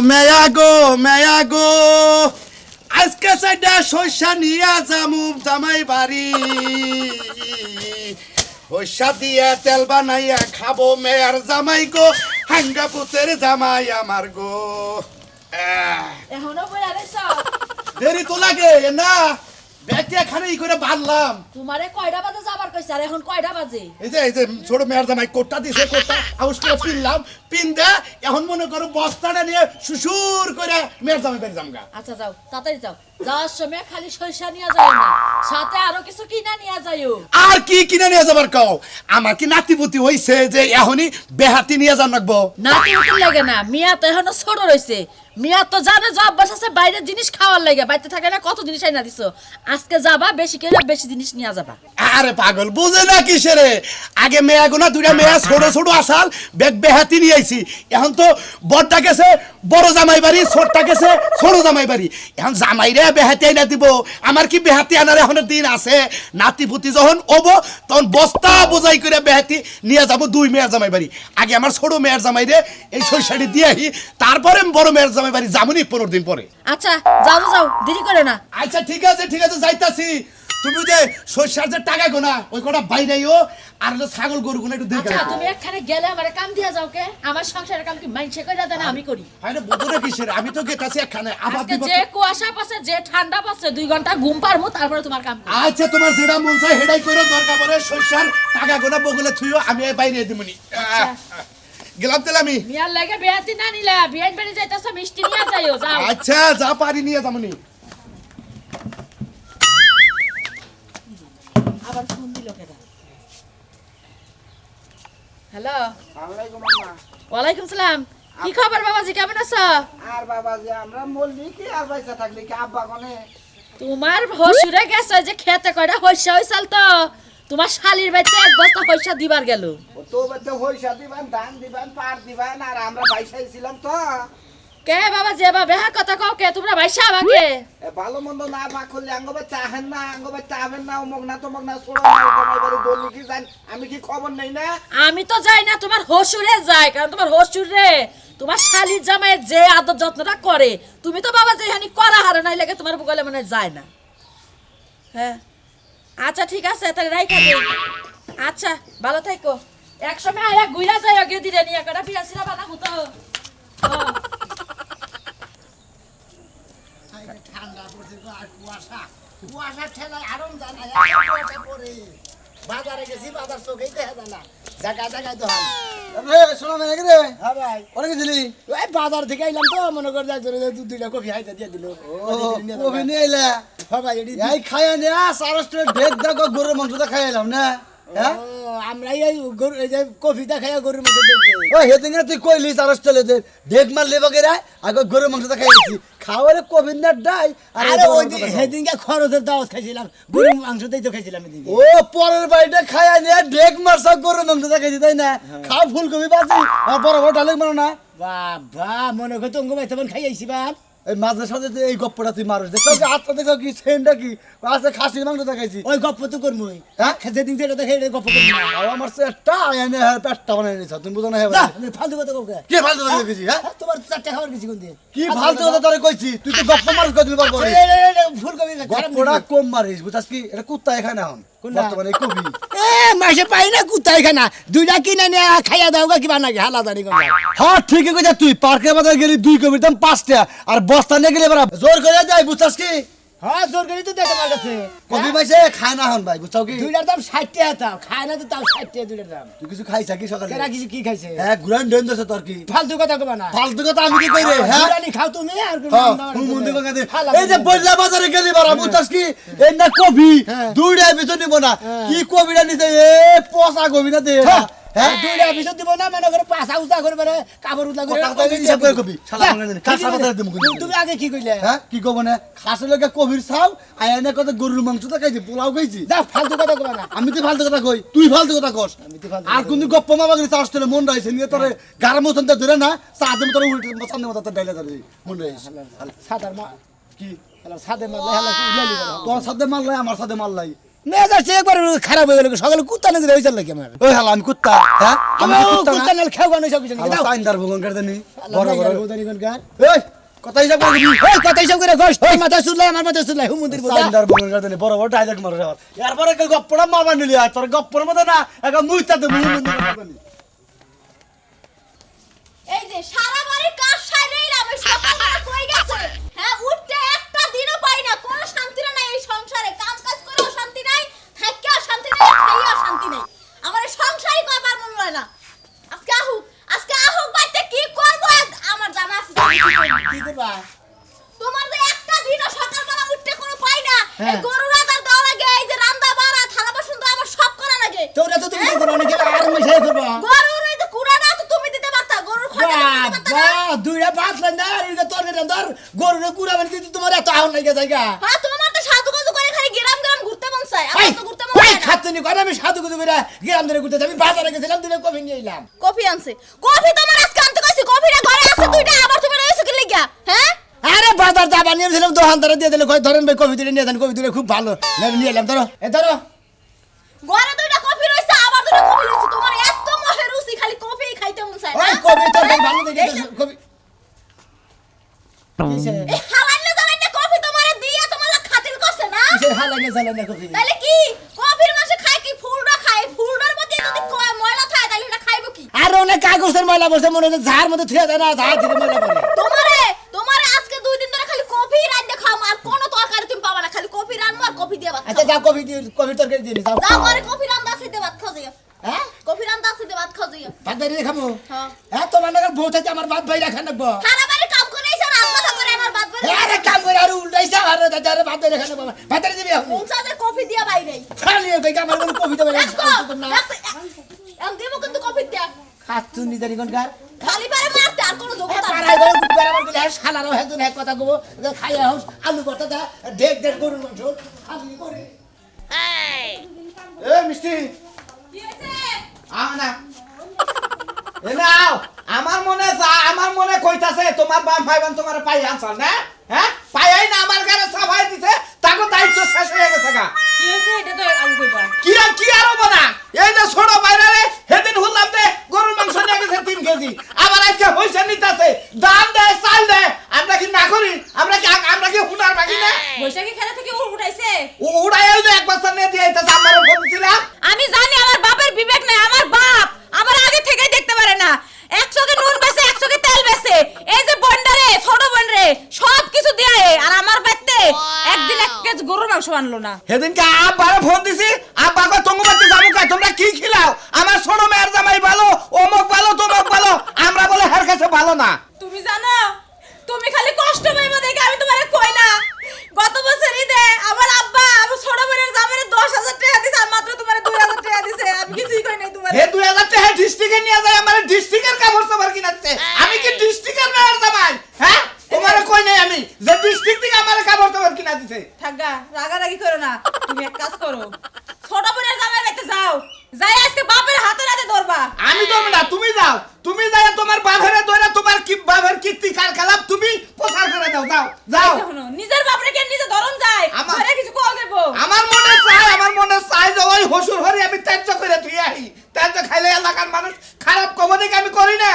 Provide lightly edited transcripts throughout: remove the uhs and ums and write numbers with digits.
মেয়া গো আজকে সাইডা শস্যা নিয়া যামু জামাই বাড়ি শস্যা দিয়ে তেল বানাইয়া খাবো মেয়ার জামাই গো হাঙ্গা পুতের জামাই আমার গো এখনো বই আরেছ দেরি তো লাগে না ব্যাগটা এখানে ই করে বাঁধলাম তোমারে কয়টা বাজে যাবার কইছ আর এখন কয়টা বাজে এই যে ছোট মেয়ার জামাই কোটটা দিছে কোটটা আউস করে পিনলাম পিন দে এখন মনে করো বস্তাটা নিয়ে সুসুর করে মেয়ার জামাই বাড়ি যামগা আচ্ছা যাও তাড়াতাড়ি যাও যাওয়ার সময় খালি সরিষা নিয়ে যাও না সাথে আরো কিছু কিনা নিয়ে যাইও আর কি কিনে নিয়ে যাবার কও আমার কি নাতিপুতি হইছে যে এখনই বেহাতি নিয়ে যান রাখবো নাতি উঠে লাগে না মিয়া তো এখনো ছোট রইছে মিয়া তো জানে যে অভ্যাস আছে বাইরের জিনিস খাওয়ার লাগে বাইরে থাকে না কত জিনিস আইনা দিছো আজকে যাবা বেশি করে বেশি জিনিস নিয়ে যাবা আরে পাগল বুঝে না কিসেরে আগে মেয়া গোনা দুইটা মেয়া ছোট ছোট আসাল বেগ বেহাতি নিয়ে আইছি এখন তো বড়টা গেছে বড় জামাই বাড়ি ছোটটা গেছে ছোট জামাই বাড়ি এখন জামাই রে বেহাতি আইনা দিব আমার কি বেহাতি আনার এখন দিন আছে নাতিপুতি যখন ওবো তখন বস্তা বোঝাই করে বেহাতি নিয়ে যাব দুই মেয়ার জামাই বাড়ি আগে আমার ছোট মেয়ার জামাই রে এই শস্যটি দিয়ে আহি তারপরে বড় মেয়ার জামাই বাড়ি যামুনি 15 দিন পরে আচ্ছা যাও যাও দেরি করে না আচ্ছা ঠিক আছে যাইতাছি তুমি যে শস্যার যে টাকা গোনা ওই কটা বাইরেও আর হলো ছাগল গরু গোনা একটু দেখে আচ্ছা তুমি একখানে গেলে আমারে কাম দিয়া যাও কে আমার সংসারের কাম কি মাইনছে কইরা দেন আমি করি আরে বুঝরে কিসের আমি তো গেতাছি একখানে আবার আজকে যে কুয়াশা পাছে যে ঠান্ডা পাছে 2 ঘন্টা ঘুম পারমু তারপরে তোমার কাম আচ্ছা তোমার যেটা মন চায় হেডাই করে দরকার পড়ে শস্যার টাকা গোনা বগলে থুইও আমি বাইরে দিমুনি গেলাম তেল আমি মিয়ার লাগে বেয়াতি না নিলা বিয়ান বাড়ি যাইতাছ মিষ্টি নিয়া যাইও যাও আচ্ছা যা পারি নিয়ে যামুনি আবার ফোন দিল কেডা হ্যালো আসসালামু আম্মা ওয়ালাইকুম সালাম কি খবর বাবাজি কেমন আছো আর বাবাজি আমরা মল্লি কি আর পয়সা থাকলে কি আব্বা কোনে তোমার হসুরে গেছে যে খেতে কয়টা হইসা হইসাল তো তোমার শালির বাইতে এক বস্তা হইসা দিবার গেল ও তো বলতে পয়সা দিবেন ধান দিবেন পার দিবেন আর আমরা পয়সাই ছিলাম তো কে বাবা যে বা বেহা কথা কও কে তোমরা ভাইসা আমাকে এ ভালো মন্দ না মা করলে আঙ্গবে চাহেন না আঙ্গবে চাবেন না ও মগনা তো মগনা ছোড়ো না তোমার বাড়ি দলি কি জান আমি কি খবর নেই না আমি তো যাই না তোমার হসুরে যায় কারণ তোমার হসুরে তোমার শালির জামাইয়ের যে আদর যত্নটা করে তুমি তো বাবা যে হানি করা হারে নাই লাগে তোমার বগলে মানে যায় না হ্যাঁ আচ্ছা ঠিক আছে তাহলে রাইখা দে আচ্ছা ভালো থাকো একসময় আয়া গুইরা যায় আগে দিরে নিয়ে কটা পিয়াসিরা বানা হতো ঠান্ডা পড়ছে আর কুয়াশা ঠেলায় আরাম জানা কুয়াশা পড়ে বাজারে গেছি বাজার চোখেই দেখা যায় না জায়গায় তো হয় শোনো মানে রে হ্যাঁ ভাই অনেক গেছিলি ওই বাজার থেকে আইলাম তো মনে করে যাই ধরে দু দুইটা কফি হাইতে দিয়ে দিল কবি নিয়ে এলা হ্যাঁ ভাই এটি এই খাইয়া নিয়া সারস্টে ঢেক দেখো গরুর মাংসটা খাইলাম না হ্যাঁ আমরা এই গরু এই যে কফিটা খাইয়া গরুর মধ্যে দেখি ও হেদিন তুই কইলি সারস্টে ঢেক মারলে বগেরা আগে গরুর মাংসটা খাইছি খাওয়ারে কবিন্দার ডাই আরে ওই সেদিনকে খরচের দাওয়াত খাইছিলাম গরুর মাংসতেই তো খাইছিলাম এদিকে ও পরের বাড়িটা খাইয়া নিয়ে ঢেক মারছা গরুর মাংসটা খাইছি তাই না খাও ফুলকপি বাজি আর বড় বড় ডালেক মানো না বাবা মনে করে তো অঙ্গ ভাই তেমন খাইয়াইছি বাপ এই মাঝে সাথে এই গপ্পটা তুই মারুস দেখো আত্মা দেখো কি সেনটা কি আজকে খাসির মাংস দেখাইছি ওই গপ্প তো করবই হ্যাঁ? যেদিন যেটা দেখে গপ্প করবি না আর আমার একটা এনে পেটটা বানাই নিছ তুমি বুঝো না হে যা, ফালতু কথা কাউকে কি ফালতু কথা দেখেছি হ্যাঁ তোমার চারটা খাবার কিছু কোন দিয়ে কি ফালতু কথা তোরে কইছি তুই তো গপ্প মারুস কই দিবার পরে ফুলকপি গপ্পটা কম মারিস বুঝাস কি এটা কুত্তা এখানে এখন কোনটা? বর্তমানে এই কবি এ মাসে পাই না কুত্তাই খানা দুইটা কিনে নিয়ে খাইয়া দাও গা কিবা নাকি হালা জানি কোন হ্যাঁ ঠিকই কইছা তুই পার্কের বাজার গেলি 2 কবির দাম 5 টাকা আর বস্তা নিয়ে গেলে বড় জোর করে যাই বুঝছাস কি হ্যাঁ জোর করে তো দেখে আমার কাছে কবি পাইছে খায় না হন ভাই বুঝছাও কি দুইটার দাম 60 টাকা দাম খায় না তো তাও 60 টাকা দুইটার দাম তুই কিছু খাইছা কি সকালে কেরা কিছু কি খাইছে হ্যাঁ গুরান ডেন দছে তোর কি ফালতু কথা কবা না ফালতু কথা আমি কি কই রে হ্যাঁ বিরিয়ানি খাও তুমি আর হ্যাঁ, হুমুন্দি বাগানে। এই যে বইলা বাজারে গেলি বারা বুঝছাস কি এই না কবি হ্যাঁ। দুইটা ভিতর নিব না হ্যাঁ। কি কবিটা নিতে এ পচা কবি না দে হ্যাঁ হ্যাঁ দুইটা বিশদ দিব না মনে করে পাঁচা উজা করে মানে কাপড় উজা করে কথা কইলি হিসাব করে কবি শালা মনে নেই কাঁচা কথা দেব কই তুমি আগে কি কইলে হ্যাঁ কি কব না খাসের লগে কবির ছাও আয়না কত গরুর মাংস তো খাইছি পোলাও খাইছি যা ফালতু কথা কবা না আমি তো ফালতু কথা কই তুই ফালতু কথা কস আমি তো ফালতু আর কোন গপ্প মামা গলি চাষ তোরে মন রাইছে নিয়ে তোরে গার মতন তো ধরে না সাদে মতন উল্টে সামনে মতন ডাইলা ধরে মন রাইছে সাদার মা কি হ্যালো সাদে মা হ্যালো উলালি বলো তোর সাথে মারলাই আমার সাথে মারলাই মেজাজ একবার খারাপ হয়ে গেল সকালে কুত্তা নাকি হয়ে যাল আমার ওই হালা আমি কুত্তা হ্যাঁ আমি আমি কুত্তা কুত্তা নাল খেও গানো সব কিছু হালা সাইন্দার ভগন করে দেনি বড় বড় এই কথা হিসাব করে দিবি এই কথা হিসাব করে গোশ তোর মাথা সুলাই আমার মাথা সুলাই হুমুন্দির বোঝা সাইন্দার ভগন করে দেনি বড় বড় ডাইরেক্ট মারো যাওয়ার এরপরে গপ্পড়া মারবা নিলি আর তোর গপ্পড়ের মধ্যে না একটা মুইতা দে মুই এই যে সারা বাড়ির কাজ সাইরেই আমি সকালবেলা কই গেছে হ্যাঁ উঠতে একটা দিনও পাই না কোনো শান্তি নাই এই সংসারে কাজ কাজ করেও শান্তি নাই থাকিও শান্তি নাই খাইও শান্তি নাই আমার এই সংসারই করবার মন হয় না আজকে আহুক বাইতে কি করব আমার জানা আছে কি করবা তোমার যে একটা দিনও সকালবেলা উঠতে কোনো পাই না এই গরু রান্দার দেওয়া লাগে এই যে রান্দা বাড়া থালা বাসন তো আমার সব করা লাগে তোরা তো তুমি করো না কি আর মিশাই করবা গরুর এই যে কুড়াটা তো তুমি দিতে পারতা গরুর খড়টা দিতে পারতা না বাবা দুইটা পাঁচ লাইন আর এটা তোর রান্দার গরুরে কুড়া বানি দিতে তোমার এত আহন লাগে জায়গা হ্যাঁ তোমার তো সাজুগুজু করে খালি গ্রাম গ্রাম ঘুরতে মন চায় এই আমার তো ঘুরতে মন ওই চায় না খাতুনি করে আমি সাধু গুজু করে গ্রাম ধরে ঘুরতে আমি বাজারে গেছিলাম দিনে কফি নিয়ে এলাম কফি আনছে কফি তোমার আজকে আনতে কইছি কফিটা ঘরে আছে দুইটা আবার তুমি রইছো কি লাগিয়া হ্যাঁ আরে বাজার যা বানিয়েছিলাম দোকানদারে দিয়ে দিলে কই ধরেন ভাই কফি দিলে নিয়ে যান কফি দিলে খুব ভালো নিয়ে এলাম ধরো এ ধরো ঘরে দুইটা কফি রইছে আবার দুইটা কফি রইছে তোমার এত মহে রুচি খালি কফি খাইতে মন চায় ওই না কফি তোর ভালো দেখে কফি কিসে এই হালাইলে জানাইলে কফি তোমারে দিয়া তোমার লাগি খাতির করছে না কিসে হালাইনে জ্বালাইনে কফি তাইলে কি কফির মাসে খায় কি ফুলটা খায় ফুলটার মধ্যে যদি ময়লা থাকে তাইলে এটা খাইবো কি আর অনেক কাগজের ময়লা বসে মনে হচ্ছে ঝাড় মধ্যে থুয়ে দেয় না ঝাড় থেকে ময়লা করে তোমারে আজকে 2 দিন ধরে খালি কফি রাইন্দে খাও আর কোনো তরকারি তুমি পাবা না খালি কফি রানবো আর কফি দিয়ে ভাত আচ্ছা খাও যাও কফি দিয়ে কফি তরকারি দিয়ে যাও যাও ঘরে কফি রান্দা আছে দিয়ে ভাত খাও যাইও হ্যাঁ কফি রান্দা আছে দিয়ে ভাত খাও যাইও ভাত বাইরে খাবো হ্যাঁ হ্যাঁ তোমার নাগাল বউ থাকে আমার ভাত বাইরে খান রাখবো সারা বাড়ি কাম করে এসে রাত মাথা করে আমার ভাত বের আরে কাম করে আর উল্টাইছে আর দাদা ভাত বাইরে খান বাবা ভাত বাইরে দিবি এখন পৌঁছাতে কফি দিয়া বাইরে খালি ওই আমার কোনো কফি দেবে না এখন দেবো কিন্তু কফি দিয়া হাত তুই নিজের কোনকার খালি পারে মারতে আর কোনো যোগ্যতা নাই পাড়ায় গেলে গুটবার আমার গেলে শালারও একজন এক কথা কব খাইয়া হোস আলু ভর্তা দা ঢেক ঢেক গরুর মাংস খালি করে এ মিষ্টি আও না এ নাও আমার মনে কইতাছে তোমার বাপ ভাইবান তোমার পাই আনছাল না হ্যাঁ পাইই না আমার ঘরে সাফাই দিছে তাকে দায়িত্ব শেষ হয়ে গেছে গা কি হইছে এটা তো আমি কইবা কি আর হবো না এই যে ছোট বাইরে রে সেদিন হুললাম দে গরুর মাংস নিয়ে গেছে 3 কেজি আবার আজকে হইছে নিতাছে দাম দেয় চাল দেয় আমরা কি না করি আমরা কি হুনার বাকি না বৈশাখী খেলা থেকে উঠাইছে ও উড়াইও যে এক বছর নিয়ে দিয়ে আইতাছে আমারও ফোন ছিলাম আমি জানি আমার বাপের বিবেক নাই আমার বাপ আমার আগে থেকেই দেখতে পারে না 100 কে নুন বেচে 100 কে তেল বেচে এই যে বন্ডারে ছোট বোন রে সব কিছু দিয়ে আর আমার বাইতে একদিন 1 কেজি গরুর মাংস আনলো না সেদিনকে আব্বারে ফোন দিছি আব্বা কই তোমার বাড়িতে যাবো কই তোমরা কি খিলাও আমার ছোট মেয়ের জামাই ভালো অমুক ভালো তমুক ভালো আমরা বলে হের কাছে ভালো না তুমি জানো তুমি খালি কষ্ট পাইবা দেখে আমি তোমারে কই না গত বছর ঈদে আমার আব্বা আমার ছোট বোনের জামাইরে 10000 টাকা দিছে আর মাত্র তোমারে 2000 টাকা দিছে আমি কিছুই কই নাই তোমারে হে 2000 টাকা ডিস্ট্রিক্টে নিয়ে যায় আমার ডিস্ট্রিক্টের কাপড় সাবার কিনাচ্ছে আমি কি ডিস্ট্রিক্টের মেয়ের জামাই হ্যাঁ তোমারে কই নাই আমি যে ডিস্ট্রিক্ট থেকে আমার কাপড় সাবার কিনা দিছে থাকা রাগারাগি করো না তুমি এক কাজ করো ছোট বোনের জামাই বাইতে যাও যাই আজকে বাপের হাতে হাতে ধরবা আমি তো না তুমি যাও তুমি যাই তোমার বাপেরে ধরে তোমার কি বাপের কীর্তি কার খেলাপ তুমি প্রচার করে দাও যাও শোনো, নিজের বাপরে কে নিজে ধরন যায় আমার- ধরে কিছু কল দেবো আমার মনে চাই যে ওই হসুর হরি আমি ত্যায্য করে তুই আহি ত্যায্য খাইলে এলাকার মানুষ খারাপ কবে দেখে আমি করি না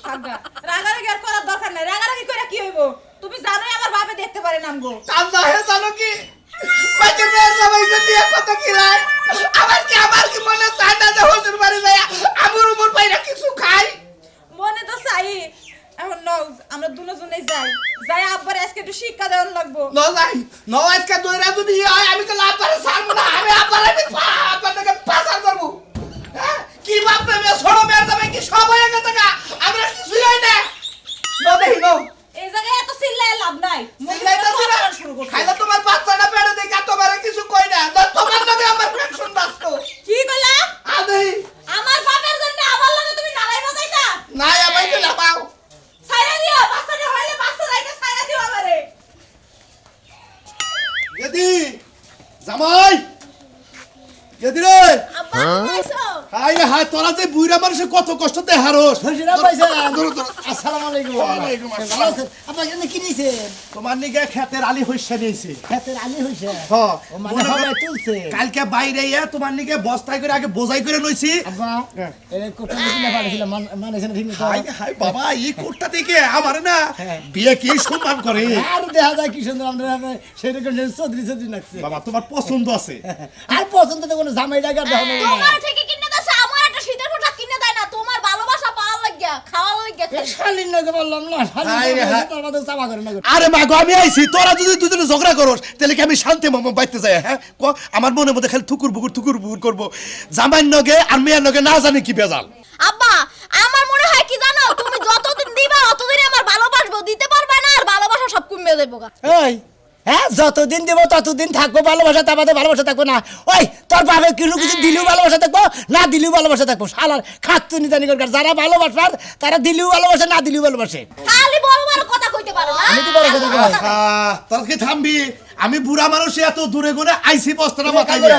থাকা রাগারাগি আর করার দরকার নাই রাগারাগি করে কি হইব তুমি জানোই আমার বাপে দেখতে পারে নামগো কান্দা হয়ে জানো কি বাচ্চা মেয়ের সবাইকে দিয়ে কত কিলাই আমার কি মনে চায় না যে হসুর বাড়ি যায় আমার উপর পাইরা কিছু খাই মনে তো চাই এখন নও আমরা দুজনেই যাই আব্বার আজকে একটু শিক্ষা দেওয়ার লাগবো ন আজকে দইরা যদি হয় আমি তো লাভ পারে ছাড়বো না আমি আপনাকে পাচার করবো হ্যাঁ? কি ভাবতে মেয়ে ছোট মেয়ের যাবে কি সব হয়ে গেছে গা আমরা কিছুই হয় না দেখি নো এই জায়গায় এত চিল্লায় লাভ নাই শুরু করছো খাইলে তোমার বাচ্চাটা পেটে দেখে তোমার কিছু কই না তোমার লগে আমার পেনশন বাঁচতো কি কইলা আদে আমার বাপের জন্য আমার লগে তুমি নালাই বাজাইতা নাই আমায় তো লাপাও ছাইরা দিও বাচ্চাটা হইলে বাচ্চা রাইতে ছাইরা দিও আমারে গেদি জামাই গেদি রে আব্বা কইছো হাই রে হায় তোরা যে বুইরা মানুষে কত কষ্ট দেহারস শ্বশুরা পাইছে ধরো, ধরো। আসসালামু আলাইকুম ওয়ালাইকুম আসসালাম। ভালো আছেন? আপনার এখানে কি নিয়েছেন তোমার নিকে খেতের আলি হইসা নিয়েছে ক্ষেতের আলি হইছে হ্যাঁ, ও মানে মনে হবে করো- তুলছে কালকে বাইরে ইয়া তোমার নিকে বস্তায় করে আগে বোঝাই করে নইছি আব্বা এই কোটা কিনে পাঠিয়েছিলাম মানেছেন ঠিক মতো হাই হাই বাবা এই কোটটা থেকে আমার না হ্যাঁ। বিয়ে কি সম্মান করে আর দেখা যায় কি সুন্দর আমরা সেরকম চৌধুরী চৌধুরী লাগছে বাবা তোমার পছন্দ আছে আর পছন্দ তো কোনো জামাই টাকা দেওয়া নেই তোমার থেকে কিনে দাও আমার একটা শীতের পোশাক কিনে দেয় না তোমার ভালোবাসা পাওয়ার লাগিয়া খাওয়ার লাগিয়া শালীন নাকি বললাম না হায় রে হায়। তার মধ্যে চাপা করে না আরে মা গো আমি আইছি তোরা যদি দুজনে ঝগড়া করস তাহলে কি আমি শান্তি বাইতে যাই হ্যাঁ ক আমার মনের মধ্যে খালি থুকুর বুকুর করবো জামাইর নগে আর মেয়ের নগে না জানি কি বেজাল আব্বা আমার মনে হয় কি জানো তুমি যতদিন দিবা ততদিন আমার ভালোবাসবো দিতে পারবে না আর ভালোবাসা সব কমে যাবে গা ওই হ্যাঁ যতদিন দিব ততদিন থাকবো ভালোবাসা তার বাদে ভালোবাসা থাকবো না ওই তোর বাপে কিলো কিছু দিলেও ভালোবাসা থাকবো না দিলেও ভালোবাসা থাকবো শালার খাচ্ছু নিজানি করকার যারা ভালোবাসার তারা দিলেও ভালোবাসে না দিলেও ভালোবাসে খালি বড় বড় কথা কইতে পারো না আমি তো বড় কথা কই। তোর কি থামবি আমি বুড়া মানুষ এত দূরে করে আইছি বস্তাটা মাথায় নিয়ে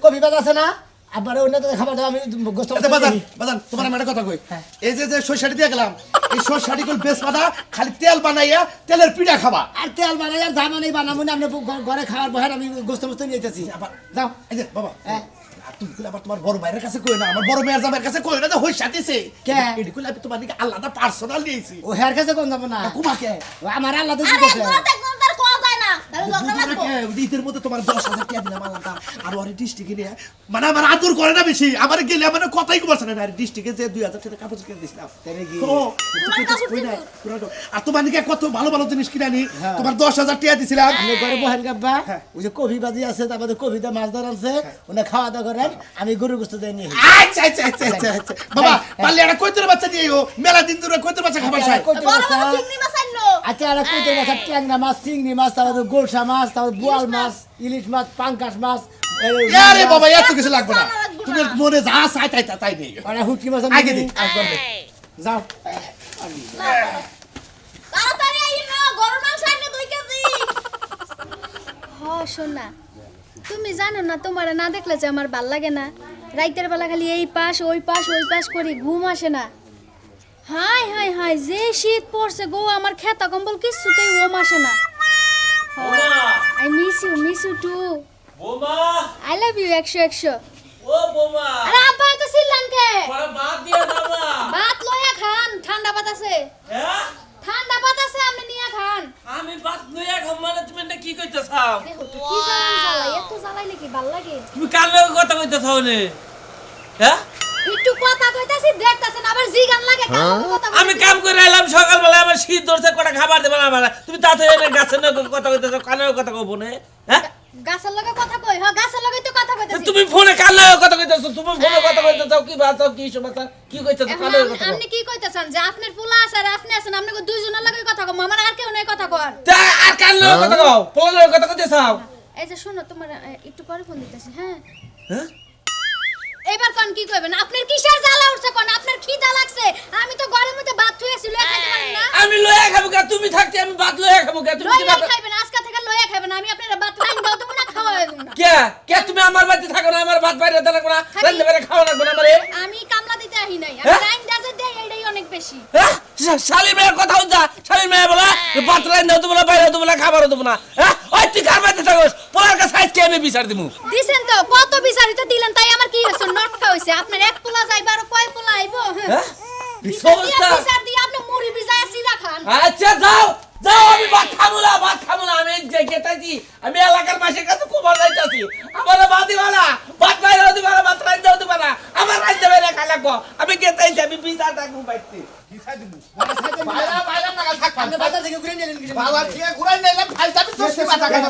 কফি বাজ আছে না আবার অন্য তো খাবার দাও আমি গোস্ত আচ্ছা, বাজান তোমার আমি একটা কথা কই এই যে সরষাটি দিয়ে গেলাম এই সরষাটি গুলো বেশ বাদা খালি তেল বানাইয়া তেলের পিঠা খাবা আর তেল বানাই আর জামা নেই বানাবো না আপনি ঘরে খাওয়ার বহের আমি গোস্ত মোস্ত নিয়ে যেতেছি আবার যাও এই যে বাবা হ্যাঁ। আর তুমি কইলে আবার তোমার বড় ভাইয়ের কাছে কই না আমার বড় মেয়ের জামাইয়ের কাছে কই না যে হই সাথেছে কে? এডি কইলে আমি তোমার দিকে আলাদা পার্সোনাল নিয়েছি ও হেয়ার কাছে কোন যাবো না কুমাকে ও আমার আল্লাহ তো আরে দিতেছে কথা কোনটার কোয়া যায় না তাহলে ঝগড়া লাগবো ঈদের মধ্যে তোমার 10,000 টাকা দিলাম আলাদা আর ওর ডিস্ট্রিক্টে নিয়ে মানে আমার আদর করে না বেশি আমার গেলে মানে কথাই বলছে না আর ডিস্ট্রিক্টে যে 2,000 টাকা কাপড় কিনে দিছিলাম তাই কি ও, আর তোমার দিকে কত ভালো ভালো জিনিস কিনে আনি তোমার 10,000 টাকা দিছিলাম আপনি ঘরে বহেন গাব্বা ওই যে কফি বাজি আছে তারপরে কফিতে মাছ ধর আছে ওনে খাওয়া দাওয়া করেন আমি গরু গোস্ত দেই নি আচ্ছা আচ্ছা আচ্ছা আচ্ছা আচ্ছা বাবা পারলে একটা কৈতর বাচ্চা দিয়ে মেলা দিন ধরে কৈতর বাচ্চা খাবার চাই বড় বড় চিংড়ি মাছ আনলো আচ্ছা আর কইতে মাছ ট্যাংরা মাছ চিংড়ি মাছ তারপরে গোলসা মাছ তারপরে বোয়াল মাছ ইলিশ মাছ পাঙ্কাশ মাছ আরে বাবা এত কিছু লাগবে না তুমি মনে যা চাই তাই তাই নেই আরে হুটকি মাছ আগে দিই যাও তাড়াতাড়ি আইনো গরুর মাংস আনলো 2 কেজি হ শোনা তুমি জানো না তোমার না দেখলে যে আমার ভাল লাগে না রাইতের বেলা খালি এই পাশ ওই পাশ করি ঘুম আসে না হাই হাই হাই যে শীত পড়ছে গো আমার খেতা কম্বল কিছুতেই ঘুম আসে না আই মিস ইউ টু বোমা আই লাভ ইউ 100 ও বোমা আরে আব্বা তো সিল্লান কে পরে বাদ দিয়ে বাবা ভাত লয়া খান ঠান্ডা ভাত আছে হ্যাঁ ঠান্ডা ভাত আছে আপনি নিয়া খান আমি বাদ লইয়া খাম মানে তুমি না কি কইতেছাও দেখো তো কি জ্বালাই এত জ্বালাইলে কি ভাল লাগে তুমি কার লগে কথা কইতেছাও নে হ্যাঁ একটু কথা কইতাছি দেখতাছেন আবার জি গান লাগে কথা আমি কাম করে আইলাম সকালবেলা আমার শীত ধরছে কটা খাবার দেবে না আমার তুমি তাতে এনে গাছের লগে কথা কইতেছো কানের কথা কইবো না হ্যাঁ গাছের লগে কথা কই হ্যাঁ গাছের লগে তো কথা কইতাছি তুমি ফোনে কার লগে কথা কইতেছো তুমি ফোনে কথা কইতেছো কি বাতাও কি সমাচার কি কইতেছো এখন কার লগে কথা কও আপনি কি কইতাছেন যে আপনার ফুলা আছে আর আপনি আছেন আপনি দুইজনের লগে কথা কম আমার আর কেউ নাই কথা কর তা আর কার লগে কথা কও ফোনে লগে কথা কইতেছাও এই যে শোনো তোমার একটু পরে ফোন দিতেছি হ্যাঁ হ্যাঁ এবার কোন কি কইবেন আপনার কিসের জ্বালা উঠছে কোন আপনার খিদা লাগছে আমি তো ঘরের মধ্যে ভাত থুইছি লয়ে খাইতে পারেন না আমি লইয়া খাবো কা তুমি থাকতে আমি ভাত লইয়া খাবো কা তুমি কি লয়ে ভাত খাইবেন আজকে থেকে লয়ে খাইবেন আমি আপনার ভাত রাইন দাও তো না খাওয়াই দেব না কে কে তুমি আমার বাড়িতে থাকো না আমার ভাত বাইরে দেন না রান্না বাইরে খাওয়া লাগবে না আমারে আমি কামলা দিতে আহি নাই আমি হ্যাঁ? রাইন দাজে দেই এইটাই অনেক বেশি হ্যাঁ শালি মেয়ের কথা হচ্ছে শালি মেয়ে বলা ভাত রান্না দেবো না বাইরে দেবো না খাবারও দেবো না হ্যাঁ ওই তুই কার বাড়িতে থাকোস পোলার কাছে আজকে আমি বিচার দিব দিছেন তো কত বিচারিত দিলেন তাই আমার কি হইছে নটকা হইছে আপনার এক পোলা যাইবা আর কয় পোলা আইবো হ্যাঁ বিচার দিয়ে আপনি মুড়ি ভিজায় সিধা খান আচ্ছা যাও যাও আমি ভাত খাবো না আমি যে গেতাছি আমি এলাকার মাসের কাছে খুব ভালো যাইতাছি আমার ভাত দিবানা ভাত বাইরে দিবানা ভাত রান্না দিবানা আমার রান্না বাইরে খাই লাগবো আমি গেতাইছি আমি বিচার থাকবো বাইতে বাইরা বাইরা টাকা থাক আপনি বাজার থেকে ঘুরে নিলেন কিছু বাবা ঠিক ঘুরাই নিলাম ফাইলটা তো সে মাথা খায়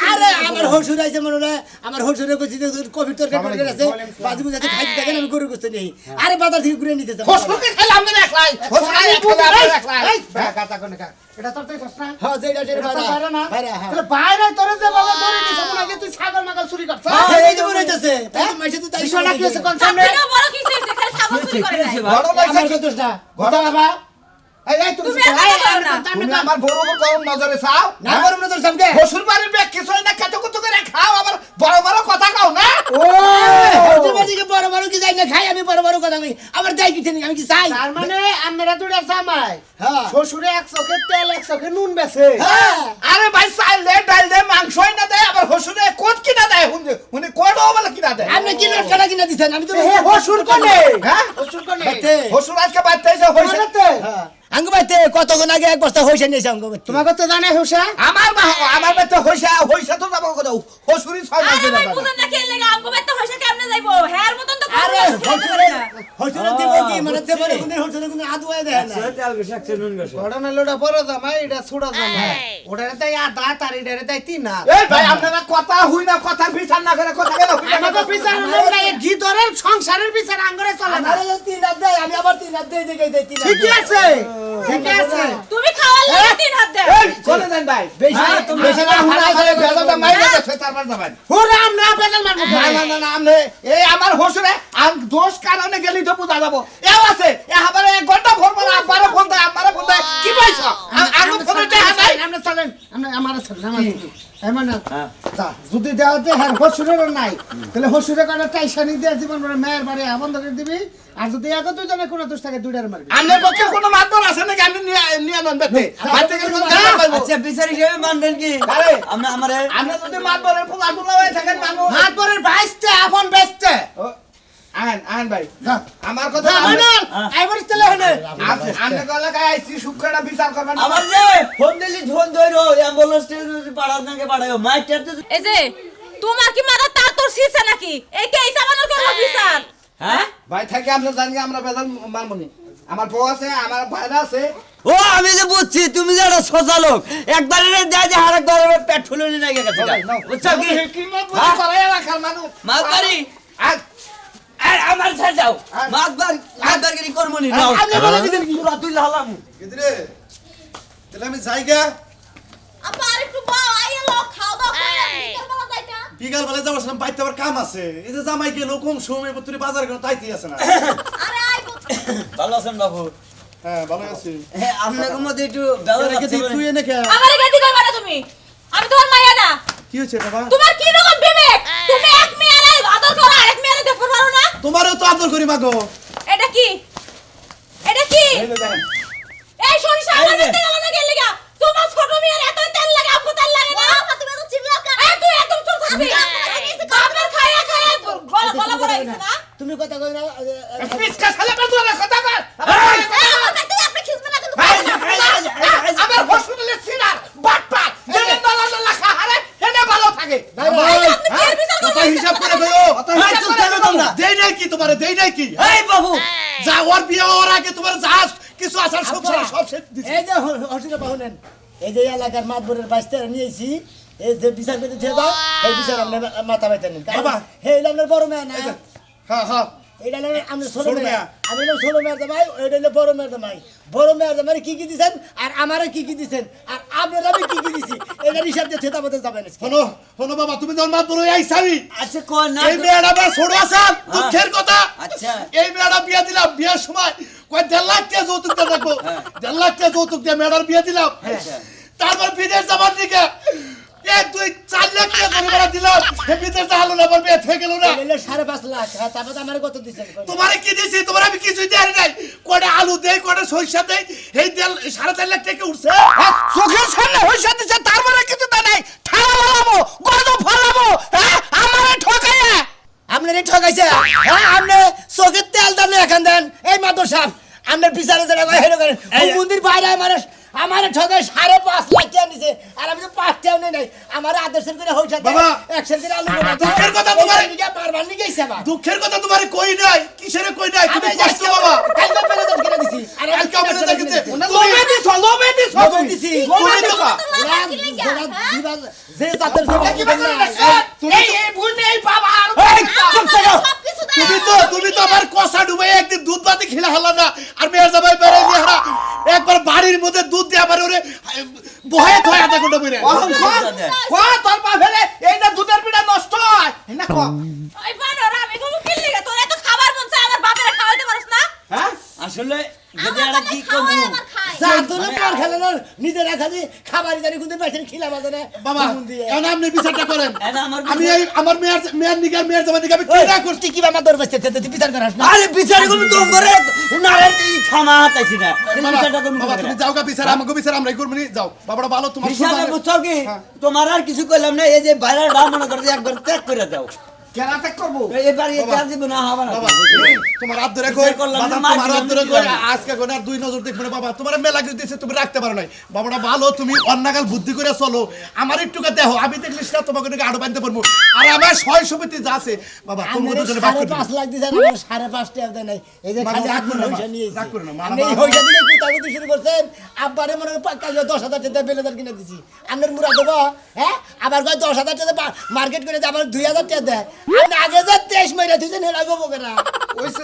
আরে আমার হসুর আইছে মনে হয় আমার হসুরে কইছি যে কফির তরকারি আছে বাজি বুঝাতে খাইতে থাকেন আমি গরু গোস্ত নেই আরে বাজার থেকে ঘুরে নিতে যাব হোসকে খেলাম না একলাই হোসকে খেলাম একলাই গাতা কোন কা এটা তোর তুই কষ্ট না হ্যাঁ যেটা যেটা বাইরে না বাইরে হ্যাঁ তাহলে বাইরে তোরে যে বাবা তোরে দিছ মনে হয় তুই ছাগল মাগল চুরি করছ হ্যাঁ, এই যে মনে হইতাছে তাই মাইছে তো তাই বিষয়টা কি আছে কোন সামনে আপনিও বড় কিছু হইছে খালি সাবুত চুরি করে নাই বড় আমার তো দোষ না কথা বাবা এই তুমি তুমি একা করো না। তুমি আমার বড় বড় গরম নজরে চাও না করব না তোর সামনে শ্বশুর বাড়ির ব্যাগ কিছু না কত কত করে খাও আবার বড় বড় কথা কও না ও হতে পারে কি বড় বড় কি যাই না খাই আমি বড় বড় কথা কই আবার যাই কি আমি কি চাই তার মানে আপনারা দুটা জামাই হ্যাঁ শ্বশুরে 100 কে তেল 100 কে নুন বেছে হ্যাঁ আরে ভাই চাল দে ডাল দে মাংসই না দেয় আবার শ্বশুরে কোট কিনা দেয় উনি কোটও বলে কিনা দেয় আপনি কি নোট কাটা কিনা দিছেন আমি তো হে হসুর কোনে হ্যাঁ হসুর কোনে বাতে শ্বশুর আজকে বাড়তে এসে হইছে কোনেতে আঙ্গ বাইতে কতক্ষণ আগে এক বস্তা হইছে নিয়েছে আঙ্গ বাইতে তোমাকে তো জানে হুসা আমার বাড়তে হইছে হইছে তো যাব কথা শ্বশুরই 6 মাস আরে দিন ভাই বুঝেন না কে লাগা আমগো বেতে হইছে কেমনে যাইবো হ্যার মতন তো আরে হইছে হইছে দিব কি মানে দেব কোন হইছে কোন আদুয়া দেয় না ঘটনা লোটা বড় জামাই এটা ছোট জামাই ওটারে তাই আধা তার এটারে তাই 3 হাত এই ভাই আপনারা কথা হই না কথার বিচার না করে কথা গেল আমাকে বিচার না এই গীতরের সংসারের বিচার আঙ্গরে চলে না আরে তিন রাত দেয় আমি আবার তিন রাত দেই দেখে দেই তিন ঠিক আছে ঠিক আছে তুমি খাওয়ার লাগা 3 হাত দে এই চলে দেন ভাই বেশি বেশি না হুনা করে বেজাটা মাইরে গেছে তারপর যাবেন ওরে আমরা বেজাল মারবো না না না না আমনে এই আমার হসুরে আম দোষ কারণে গেলি তো বুঝা যাব এও আছে এ হাবারে 1 ঘন্টা ফোন করে আব্বারে ফোন দেয় আমারে ফোন দেয় কি পাইছ আগে ফোনে টাকা নাই আমরা চলেন আমরা আমারে চলেন আমার এমন তা যদি দেওয়াতে হ্যাঁ হসুরের নাই তাহলে হসুরে কাটা টাইশানি দিয়ে জীবন ভরে মেয়ের বাড়ি বন্ধ করে দিবি আর যদি একা দুইজনে কোনো দোষ থাকে দুইটার মারবি আমনের পক্ষে কোনো মাতবর আছে নাকি আমি নিয়ে নন বেতে বাড়তে গেলে কোনো টাকা পাইবো আচ্ছা বিচার হিসেবে মানবেন কি আরে আমরা আমারে আমরা যদি মাতবরের ফুলা ফুলা হয়ে থাকেন মানুষ মাতবরের বাইসতে আপন বেচতে আন ভাই আমার কথা আমাদের আইবার চলে হলে আমনে গলা গায় আইছি শুক্রটা বিচার করবেন আমার যে ফোন দিলি ফোন ধইরো অ্যাম্বুলেন্স পাড়ার নাকি পাড়ায় মাইটার তো এই যে তোমার কি মাথা তার তোর শিরছে নাকি এই কে ইসামানোর করলো বিচার হ্যাঁ ভাই থাকে আমরা জানি আমরা বেজাল মারমনি আমার বউ আছে আমার ভাইরা আছে ও আমি যে বুঝছি তুমি যে একটা সোজা লোক একবারে দেয় যে আরেকবার পেট ফুলে নিয়ে না গেছে বুঝছো কি কি মাতবরি করে রাখার মানুষ মাতবাড়ি আর আমার ছেড়ে যাও মাতবার কি করবো নি নাও আপনি বলে দিবেন কি তুই হালাম কিদরে তাহলে আমি যাইগা আপা আরেকটু বাও আইয়া লোক খাওয়া দাওয়া করে বিকেল বেলা যাইতা বিকাল বেলা যাওয়ার বাইতে আবার কাম আছে এই যে জামাই গেল কম সময় তুই বাজার করে তাইতেই আছে না আরে আইবো ভালো আছেন বাবু হ্যাঁ ভালো আছি হ্যাঁ আপনাদের মধ্যে একটু ব্যবহার তুই এনে কে আমারে গাদি কইবা না তুমি আমি তোমার মাইয়া না কি হয়েছে বাবা তোমার কি রকম বিবেক তুমি এক মেয়ারে আদর করো আরেক মেয়ারে দেখতে পারো না তোমারও তো আদর করি মাগো এটা কি এটা কি এই দেখেন এই সরিষা আমার দেখতে গেল না গেলে গা তোমার ছোট মেয়ের এত তেল লাগে আপু তেল লাগে না তুমি তো চিল্লাও কেন এই তুই একদম চুপ থাকবি বাপের খায়া খায়া গলা বড় হইছে না তুমি কথা কই না পিছকা শালা বেজুরা কথা কর আপনি খিসবে না কিন্তু আমার হসপিটালে সিনার বাটপা যেন নলা নলা খাহারে হেনে ভালো থাকে কথা হিসাব করে কইও এই চুপ থাকো তোমরা দেই নাই কি তোমারে দেই নাই কি এই বাবু যা ওর বিয়ে হওয়ার আগে তোমার যা কিছু আসার সংসার সব শেষ দিছি এই যে হসিনা পাহুনেন এই যে এলাকার মাতবরের বাইশটা নিয়েছি এই যে বিচার করতে দিয়ে দাও এই বিচার আপনার মাথা বাইতে নিন বাবা। হে এই আপনার বড় মেয়ে না হ্যাঁ হ্যাঁ এইটা হলো আপনার ছোট ছোট মেয়ে মেয়ে। আমি হলাম ছোট মেয়ের জামাই ওইটা হলো বড় মেয়ের জামাই বড় মেয়ের জামাই কি কি দিছেন আর আমারে কি কি দিছেন আর আপনার আমি কি কি দিছি এটা হিসাব দিয়ে থেতা মধ্যে যাবেন শোনো শোনো বাবা তুমি যখন মাত বড় আইসাবি আচ্ছা কোন না এই মেয়েটা আমার ছোট আছে দুঃখের কথা আচ্ছা। এই মেয়েটা বিয়ে দিলাম বিয়ের সময় কয় 1.5 লাখ টাকা যৌতুক দিয়ে রাখবো 1.5 লাখ টাকা যৌতুক দিয়ে মেয়েটার বিয়ে দিলাম তারপর বিদেশ যাবার দিকে 1-2-4 লাখ টাকা করে দিলাম বিদেশ যাওয়ালো না আবার বিয়ে থেকে গেল না হলো 5.5 লাখ হ্যাঁ তারপর আমার কত দিছেন তোমারে কি দিছি তোমার আমি কিছুই দেই নাই কয়টা আলু দেই কয়টা সরিষা দেই এই তেল 4.5 লাখ টাকা উঠছে চোখের সামনে হইছে দিছে তার মানে কিছু তা নাই ঠাড়া লাগাবো গর্দ ফলাবো আমারে ঠকাইয়া আপনার এই ঠকাইছে হ্যাঁ আপনি চোখের তেল দাম এখান দেন এই মাদর সাহেব আপনার বিচারে যারা হেরে করেন মন্দির বাইরে আমার ঠকাই 5.5 লাখ টাকা নিছে আর আমি তো 5 টাকাও নেই নাই আমার আদর্শের করে হইছে বাবা, 100 করে আলু দুঃখের কথা তোমার বারবার নিয়ে গেছে বা দুঃখের কথা তোমারে কই নাই কিসের কই নাই তুমি কষ্ট বাবা কালকে পেলে তো কিনে দিছি আর কালকে আমরা দেখেছি লোভে দিছ লোভে দিছ লোভে দিছি। লোভে দিছ যে তাদের এই এই ভুল নেই বাবা আর সবকিছু দাও তুমি তো আমার কষা ডুবাই একদিন দুধ বাতি খেলা হলো না আর মেয়ের জামাই বেড়ে নিয়ে হারা একবার বাড়ির মধ্যে দুধ দিয়ে আমার ওরে বহে থয় আধা ঘন্টা বেড়ে তোর পা ফেলে এই না দুধের পিঠা নষ্ট হয় না ক ওই বানর আমি কোন কিল লাগে তোর এত খাবার মন চায় আমার বাপের খাওয়াইতে পারছ না হ্যাঁ আসলে আমার জামাই কি খাওয়ায় করবো? আবার খায়। জানতো না পর খেলে না নিজেরা খালি খাবারই জানি কিন্তু পাইছেন খিলা বাজে না বাবা এখন আপনি বিচারটা করেন এটা আমার আমি এই আমার মেয়ের নিগার মেয়ের জামাই নিগার আমি কি না করছি তুই কি আমার দর বসতে তুই বিচার করাস না আরে বিচার করবি তো করে না রে তুই থামা হাতাইছি না তুই বাবা, বিচারটা করবি বাবা তুমি যাও গা বিচার আমাকে বিচার আমরাই করবো নি যাও বাবাটা ভালো তোমার বিচার সুযোগ- বুঝছো কি হ্যাঁ। তোমার আর কিছু কইলাম না এই যে বাইরে ডাল মনে করে যে একবার ত্যাগ করে দাও কেরাতে করবো এবার এই কাজ দিব না হবে না বাবা তোমার হাত ধরে কই বিচার করলাম, বাবা মার তোমার হাত দিলাম, ধরে দিলাম। কই আজকে কোন আর দুই নজর দেখবে না বাবা তোমার মেলা কিছু দিয়েছে তুমি রাখতে পারো নাই বাবাটা ভালো তুমি অন্নাগাল বুদ্ধি করে চলো আমার একটুকে দেখো আমি দেখলে সেটা তোমাকে নাকি আরো বাঁধতে পারবো আর আমার সয় সমিতি যা আছে বাবা তোমাকে আমার দুজনে ভাগ করে দিবো। 5.5 লাখ দিছেন আমার 5.5 টাকা দেয় নাই এই যে বাবা, খালি রাগ আপনি করো না, পয়সা নিয়েছি রাগ করো না, মা, আপনি এই বাবা। পয়সা দিয়ে কুতাকুতি শুরু করছেন আব্বারে মনে হয় পাক্কা 10,000 টাকা বেলেদার কিনে দিছি আপনার মুরা দেবো হ্যাঁ আবার কয় 10,000 টাকা মার্কেট করে আবার 2,000 টাকা দেয় আপনি আগে যা 23 মাইরা দিয়েছেন হেলা গো বকেরা ওইসে